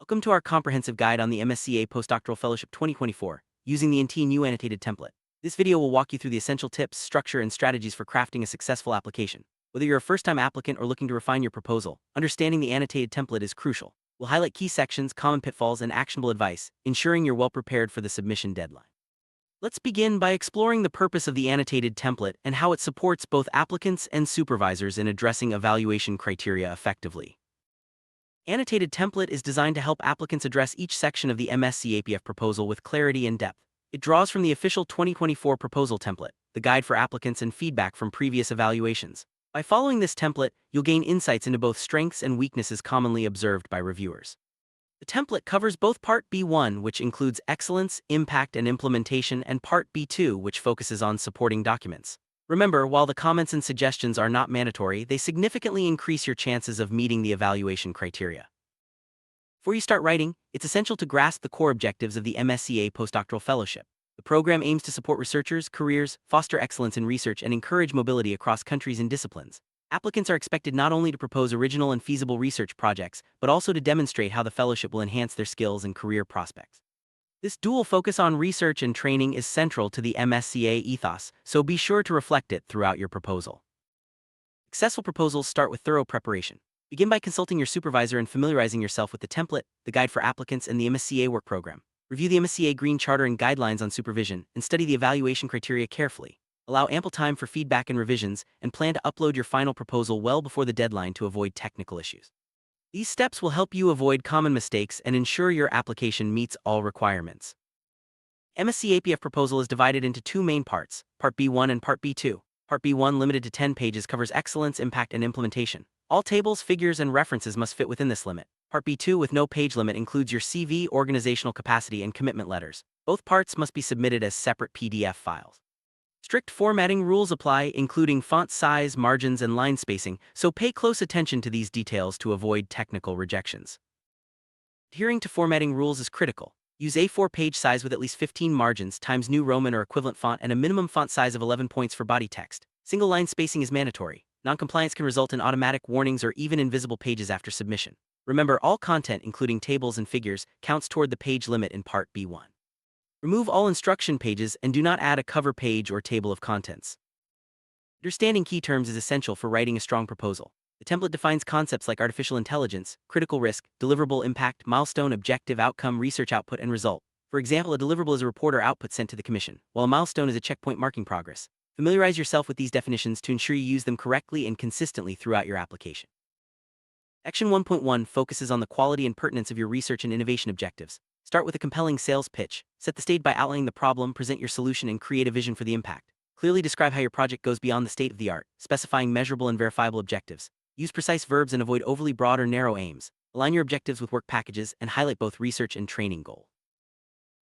Welcome to our comprehensive guide on the MSCA Postdoctoral Fellowship 2024, using the NTNU Annotated template. This video will walk you through the essential tips, structure, and strategies for crafting a successful application. Whether you're a first-time applicant or looking to refine your proposal, understanding the Annotated template is crucial. We'll highlight key sections, common pitfalls, and actionable advice, ensuring you're well prepared for the submission deadline. Let's begin by exploring the purpose of the Annotated template and how it supports both applicants and supervisors in addressing evaluation criteria effectively. Annotated template is designed to help applicants address each section of the MSCA-PF proposal with clarity and depth. It draws from the official 2024 proposal template, the guide for applicants and feedback from previous evaluations. By following this template, you'll gain insights into both strengths and weaknesses commonly observed by reviewers. The template covers both Part B1, which includes excellence, impact, and implementation, and Part B2, which focuses on supporting documents. Remember, while the comments and suggestions are not mandatory, they significantly increase your chances of meeting the evaluation criteria. Before you start writing, it's essential to grasp the core objectives of the MSCA Postdoctoral Fellowship. The program aims to support researchers' careers, foster excellence in research, and encourage mobility across countries and disciplines. Applicants are expected not only to propose original and feasible research projects, but also to demonstrate how the fellowship will enhance their skills and career prospects. This dual focus on research and training is central to the MSCA ethos, so be sure to reflect it throughout your proposal. Successful proposals start with thorough preparation. Begin by consulting your supervisor and familiarizing yourself with the template, the guide for applicants, and the MSCA work program. Review the MSCA Green Charter and guidelines on supervision, and study the evaluation criteria carefully. Allow ample time for feedback and revisions, and plan to upload your final proposal well before the deadline to avoid technical issues. These steps will help you avoid common mistakes and ensure your application meets all requirements. MSCA-PF proposal is divided into two main parts, Part B1 and Part B2. Part B1, limited to 10 pages, covers excellence, impact, and implementation. All tables, figures, and references must fit within this limit. Part B2, with no page limit, includes your CV, organizational capacity, and commitment letters. Both parts must be submitted as separate PDF files. Strict formatting rules apply, including font size, margins, and line spacing, so pay close attention to these details to avoid technical rejections. Adhering to formatting rules is critical. Use A4 page size with at least 15 margins times New Roman or equivalent font and a minimum font size of 11 points for body text. Single line spacing is mandatory. Noncompliance can result in automatic warnings or even invisible pages after submission. Remember, all content, including tables and figures, counts toward the page limit in Part B1. Remove all instruction pages and do not add a cover page or table of contents. Understanding key terms is essential for writing a strong proposal. The template defines concepts like artificial intelligence, critical risk, deliverable, impact, milestone, objective, outcome, research output, and result. For example, a deliverable is a report or output sent to the commission, while a milestone is a checkpoint marking progress. Familiarize yourself with these definitions to ensure you use them correctly and consistently throughout your application. Section 1.1 focuses on the quality and pertinence of your research and innovation objectives. Start with a compelling sales pitch. Set the stage by outlining the problem, present your solution, and create a vision for the impact. Clearly describe how your project goes beyond the state of the art, specifying measurable and verifiable objectives. Use precise verbs and avoid overly broad or narrow aims. Align your objectives with work packages and highlight both research and training goals.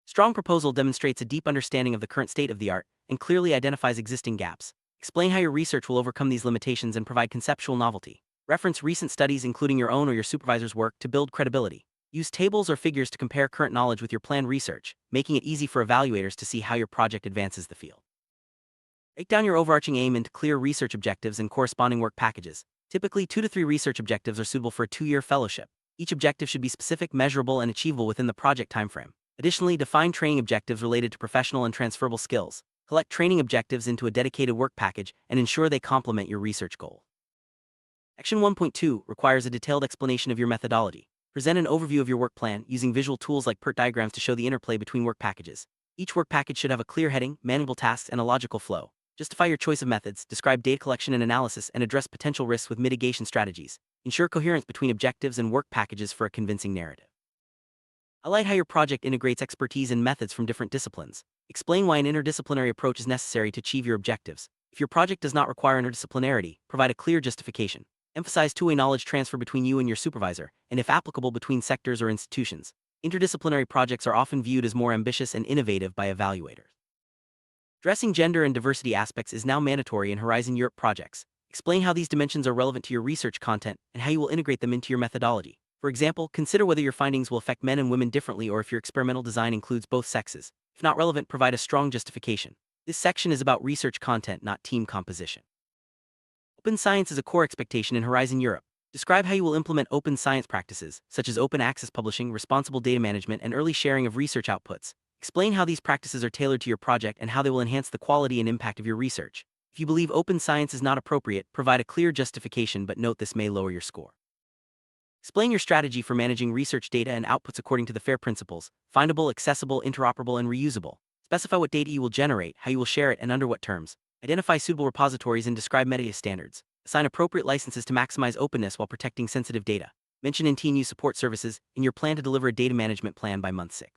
Strong proposal demonstrates a deep understanding of the current state of the art and clearly identifies existing gaps. Explain how your research will overcome these limitations and provide conceptual novelty. Reference recent studies, including your own or your supervisor's work, to build credibility. Use tables or figures to compare current knowledge with your planned research, making it easy for evaluators to see how your project advances the field. Break down your overarching aim into clear research objectives and corresponding work packages. Typically, 2 to 3 research objectives are suitable for a 2-year fellowship. Each objective should be specific, measurable, and achievable within the project timeframe. Additionally, define training objectives related to professional and transferable skills. Collect training objectives into a dedicated work package and ensure they complement your research goal. Section 1.2 requires a detailed explanation of your methodology. Present an overview of your work plan using visual tools like PERT diagrams to show the interplay between work packages. Each work package should have a clear heading, manageable tasks, and a logical flow. Justify your choice of methods, describe data collection and analysis, and address potential risks with mitigation strategies. Ensure coherence between objectives and work packages for a convincing narrative. Highlight how your project integrates expertise and methods from different disciplines. Explain why an interdisciplinary approach is necessary to achieve your objectives. If your project does not require interdisciplinarity, provide a clear justification. Emphasize two-way knowledge transfer between you and your supervisor, and if applicable, between sectors or institutions. Interdisciplinary projects are often viewed as more ambitious and innovative by evaluators. Addressing gender and diversity aspects is now mandatory in Horizon Europe projects. Explain how these dimensions are relevant to your research content and how you will integrate them into your methodology. For example, consider whether your findings will affect men and women differently or if your experimental design includes both sexes. If not relevant, provide a strong justification. This section is about research content, not team composition. Open science is a core expectation in Horizon Europe. Describe how you will implement open science practices, such as open access publishing, responsible data management, and early sharing of research outputs. Explain how these practices are tailored to your project and how they will enhance the quality and impact of your research. If you believe open science is not appropriate, provide a clear justification, but note this may lower your score. Explain your strategy for managing research data and outputs according to the FAIR principles: findable, accessible, interoperable, and reusable. Specify what data you will generate, how you will share it, and under what terms. Identify suitable repositories and describe metadata standards. Assign appropriate licenses to maximize openness while protecting sensitive data. Mention NTNU support services in your plan to deliver a data management plan by month 6.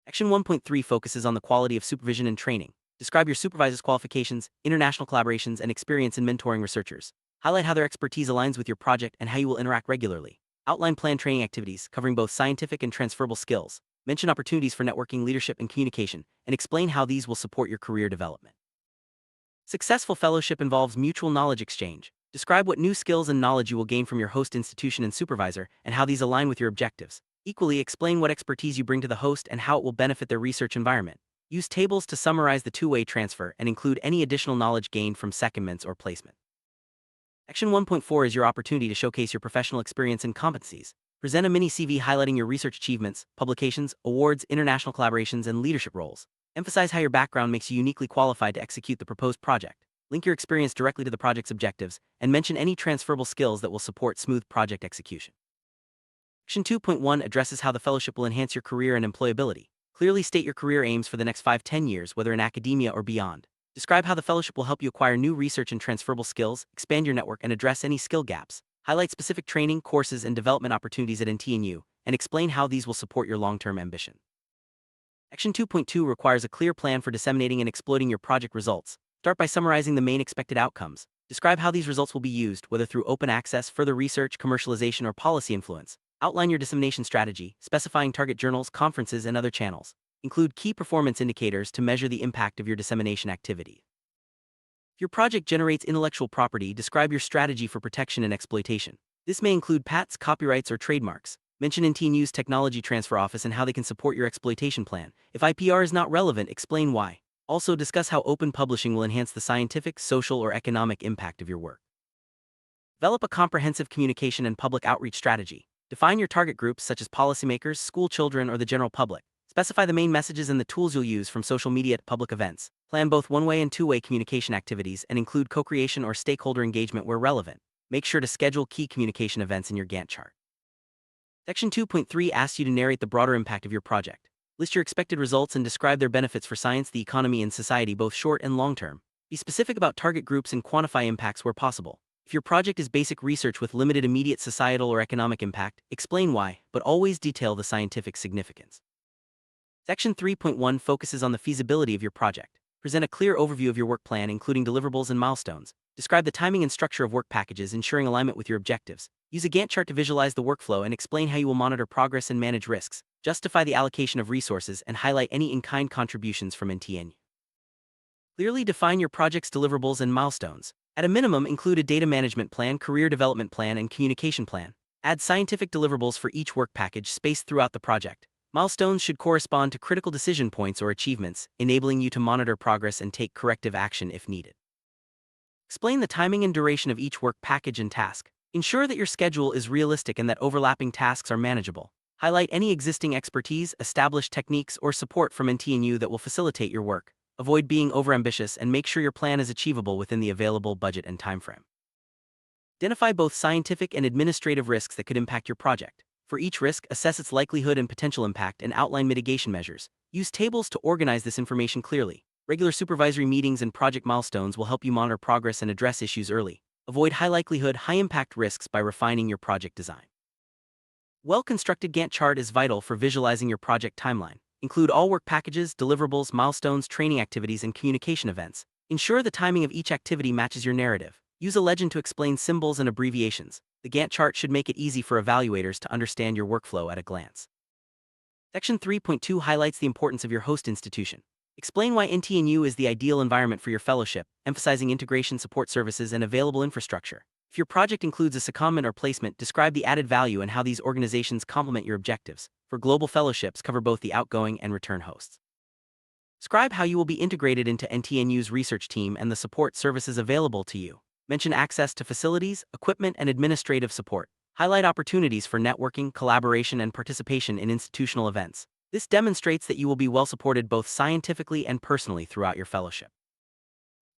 Action 1.3 focuses on the quality of supervision and training. Describe your supervisor's qualifications, international collaborations, and experience in mentoring researchers. Highlight how their expertise aligns with your project and how you will interact regularly. Outline planned training activities covering both scientific and transferable skills. Mention opportunities for networking, leadership, and communication, and explain how these will support your career development. Successful fellowship involves mutual knowledge exchange. Describe what new skills and knowledge you will gain from your host institution and supervisor, and how these align with your objectives. Equally, explain what expertise you bring to the host and how it will benefit their research environment. Use tables to summarize the two-way transfer and include any additional knowledge gained from secondments or placement. Action 1.4 is your opportunity to showcase your professional experience and competencies. Present a mini CV highlighting your research achievements, publications, awards, international collaborations, and leadership roles. Emphasize how your background makes you uniquely qualified to execute the proposed project. Link your experience directly to the project's objectives, and mention any transferable skills that will support smooth project execution. Action 2.1 addresses how the fellowship will enhance your career and employability. Clearly state your career aims for the next 5-10 years, whether in academia or beyond. Describe how the fellowship will help you acquire new research and transferable skills, expand your network, and address any skill gaps. Highlight specific training, courses, and development opportunities at NTNU, and explain how these will support your long-term ambition. Action 2.2 requires a clear plan for disseminating and exploiting your project results. Start by summarizing the main expected outcomes. Describe how these results will be used, whether through open access, further research, commercialization, or policy influence. Outline your dissemination strategy, specifying target journals, conferences, and other channels. Include key performance indicators to measure the impact of your dissemination activity. If your project generates intellectual property, describe your strategy for protection and exploitation. This may include patents, copyrights, or trademarks. Mention NTNU's Technology Transfer Office and how they can support your exploitation plan. If IPR is not relevant, explain why. Also, discuss how open publishing will enhance the scientific, social, or economic impact of your work. Develop a comprehensive communication and public outreach strategy. Define your target groups, such as policymakers, school children, or the general public. Specify the main messages and the tools you'll use, from social media to public events. Plan both one-way and two-way communication activities and include co-creation or stakeholder engagement where relevant. Make sure to schedule key communication events in your Gantt chart. Section 2.3 asks you to narrate the broader impact of your project. List your expected results and describe their benefits for science, the economy, and society, both short and long-term. Be specific about target groups and quantify impacts where possible. If your project is basic research with limited immediate societal or economic impact, explain why, but always detail the scientific significance. Section 3.1 focuses on the feasibility of your project. Present a clear overview of your work plan, including deliverables and milestones. Describe the timing and structure of work packages, ensuring alignment with your objectives. Use a Gantt chart to visualize the workflow and explain how you will monitor progress and manage risks. Justify the allocation of resources and highlight any in-kind contributions from NTNU. Clearly define your project's deliverables and milestones. At a minimum, include a data management plan, career development plan, and communication plan. Add scientific deliverables for each work package spaced throughout the project. Milestones should correspond to critical decision points or achievements, enabling you to monitor progress and take corrective action if needed. Explain the timing and duration of each work package and task. Ensure that your schedule is realistic and that overlapping tasks are manageable. Highlight any existing expertise, established techniques, or support from NTNU that will facilitate your work. Avoid being overambitious and make sure your plan is achievable within the available budget and timeframe. Identify both scientific and administrative risks that could impact your project. For each risk, assess its likelihood and potential impact and outline mitigation measures. Use tables to organize this information clearly. Regular supervisory meetings and project milestones will help you monitor progress and address issues early. Avoid high-likelihood, high-impact risks by refining your project design. Well-constructed Gantt chart is vital for visualizing your project timeline. Include all work packages, deliverables, milestones, training activities, and communication events. Ensure the timing of each activity matches your narrative. Use a legend to explain symbols and abbreviations. The Gantt chart should make it easy for evaluators to understand your workflow at a glance. Section 3.2 highlights the importance of your host institution. Explain why NTNU is the ideal environment for your fellowship, emphasizing integration, support services, and available infrastructure. If your project includes a secondment or placement, describe the added value and how these organizations complement your objectives. For global fellowships, cover both the outgoing and return hosts. Describe how you will be integrated into NTNU's research team and the support services available to you. Mention access to facilities, equipment, and administrative support. Highlight opportunities for networking, collaboration, and participation in institutional events. This demonstrates that you will be well supported both scientifically and personally throughout your fellowship.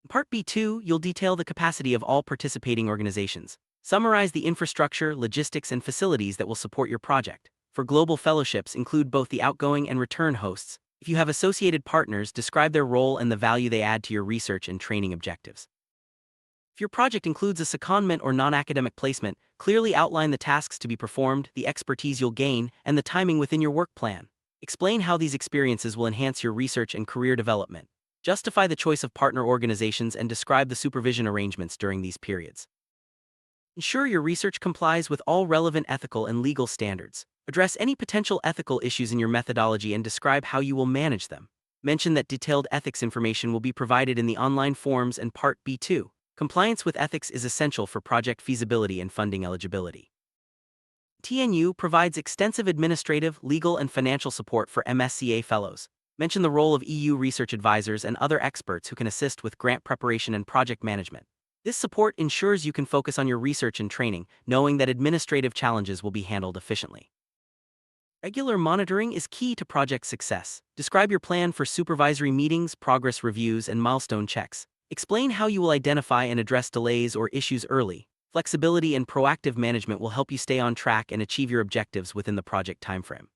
In Part B2, you'll detail the capacity of all participating organizations. Summarize the infrastructure, logistics, and facilities that will support your project. For global fellowships, include both the outgoing and return hosts. If you have associated partners, describe their role and the value they add to your research and training objectives. If your project includes a secondment or non-academic placement, clearly outline the tasks to be performed, the expertise you'll gain, and the timing within your work plan. Explain how these experiences will enhance your research and career development. Justify the choice of partner organizations and describe the supervision arrangements during these periods. Ensure your research complies with all relevant ethical and legal standards. Address any potential ethical issues in your methodology and describe how you will manage them. Mention that detailed ethics information will be provided in the online forms and Part B2. Compliance with ethics is essential for project feasibility and funding eligibility. NTNU provides extensive administrative, legal, and financial support for MSCA fellows. Mention the role of EU research advisors and other experts who can assist with grant preparation and project management. This support ensures you can focus on your research and training, knowing that administrative challenges will be handled efficiently. Regular monitoring is key to project success. Describe your plan for supervisory meetings, progress reviews, and milestone checks. Explain how you will identify and address delays or issues early. Flexibility and proactive management will help you stay on track and achieve your objectives within the project timeframe.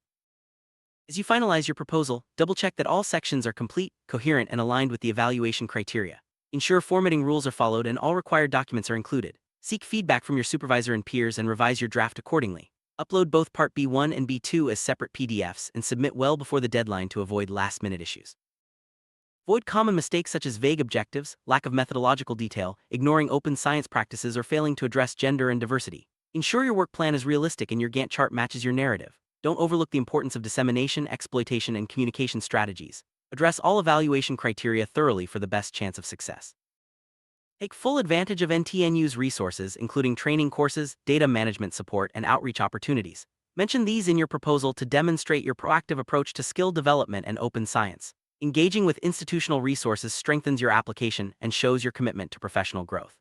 As you finalize your proposal, double-check that all sections are complete, coherent, and aligned with the evaluation criteria. Ensure formatting rules are followed and all required documents are included. Seek feedback from your supervisor and peers and revise your draft accordingly. Upload both Part B1 and B2 as separate PDFs and submit well before the deadline to avoid last-minute issues. Avoid common mistakes such as vague objectives, lack of methodological detail, ignoring open science practices, or failing to address gender and diversity. Ensure your work plan is realistic and your Gantt chart matches your narrative. Don't overlook the importance of dissemination, exploitation, and communication strategies. Address all evaluation criteria thoroughly for the best chance of success. Take full advantage of NTNU's resources, including training courses, data management support, and outreach opportunities. Mention these in your proposal to demonstrate your proactive approach to skill development and open science. Engaging with institutional resources strengthens your application and shows your commitment to professional growth.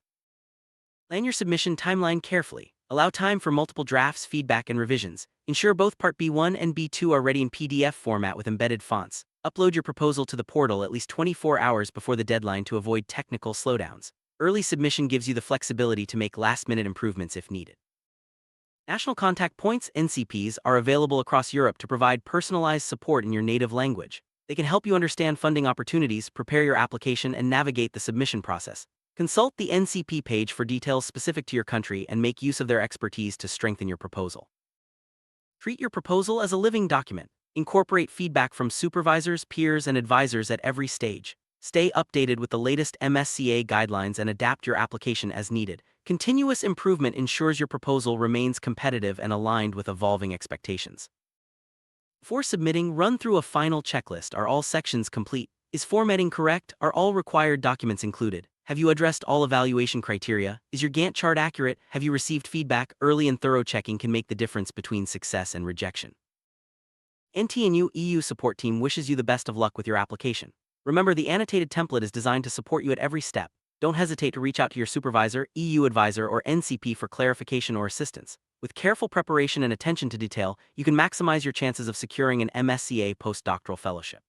Plan your submission timeline carefully. Allow time for multiple drafts, feedback, and revisions. Ensure both Part B1 and B2 are ready in PDF format with embedded fonts. Upload your proposal to the portal at least 24 hours before the deadline to avoid technical slowdowns. Early submission gives you the flexibility to make last-minute improvements if needed. National Contact Points (NCPs) are available across Europe to provide personalized support in your native language. They can help you understand funding opportunities, prepare your application, and navigate the submission process. Consult the NCP page for details specific to your country and make use of their expertise to strengthen your proposal. Treat your proposal as a living document. Incorporate feedback from supervisors, peers, and advisors at every stage. Stay updated with the latest MSCA guidelines and adapt your application as needed. Continuous improvement ensures your proposal remains competitive and aligned with evolving expectations. Before submitting, run through a final checklist. Are all sections complete? Is formatting correct? Are all required documents included? Have you addressed all evaluation criteria? Is your Gantt chart accurate? Have you received feedback? Early and thorough checking can make the difference between success and rejection. NTNU EU support team wishes you the best of luck with your application. Remember, the annotated template is designed to support you at every step. Don't hesitate to reach out to your supervisor, EU advisor, or NCP for clarification or assistance. With careful preparation and attention to detail, you can maximize your chances of securing an MSCA postdoctoral fellowship.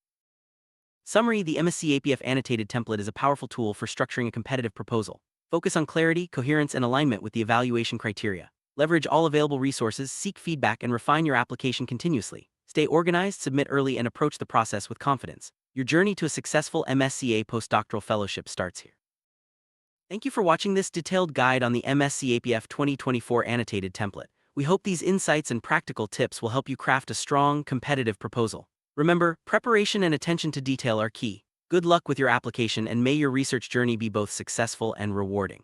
Summary: the MSCA-PF annotated template is a powerful tool for structuring a competitive proposal. Focus on clarity, coherence, and alignment with the evaluation criteria. Leverage all available resources, seek feedback, and refine your application continuously. Stay organized, submit early, and approach the process with confidence. Your journey to a successful MSCA postdoctoral fellowship starts here. Thank you for watching this detailed guide on the MSCA-PF 2024 annotated template. We hope these insights and practical tips will help you craft a strong, competitive proposal. Remember, preparation and attention to detail are key. Good luck with your application, and may your research journey be both successful and rewarding.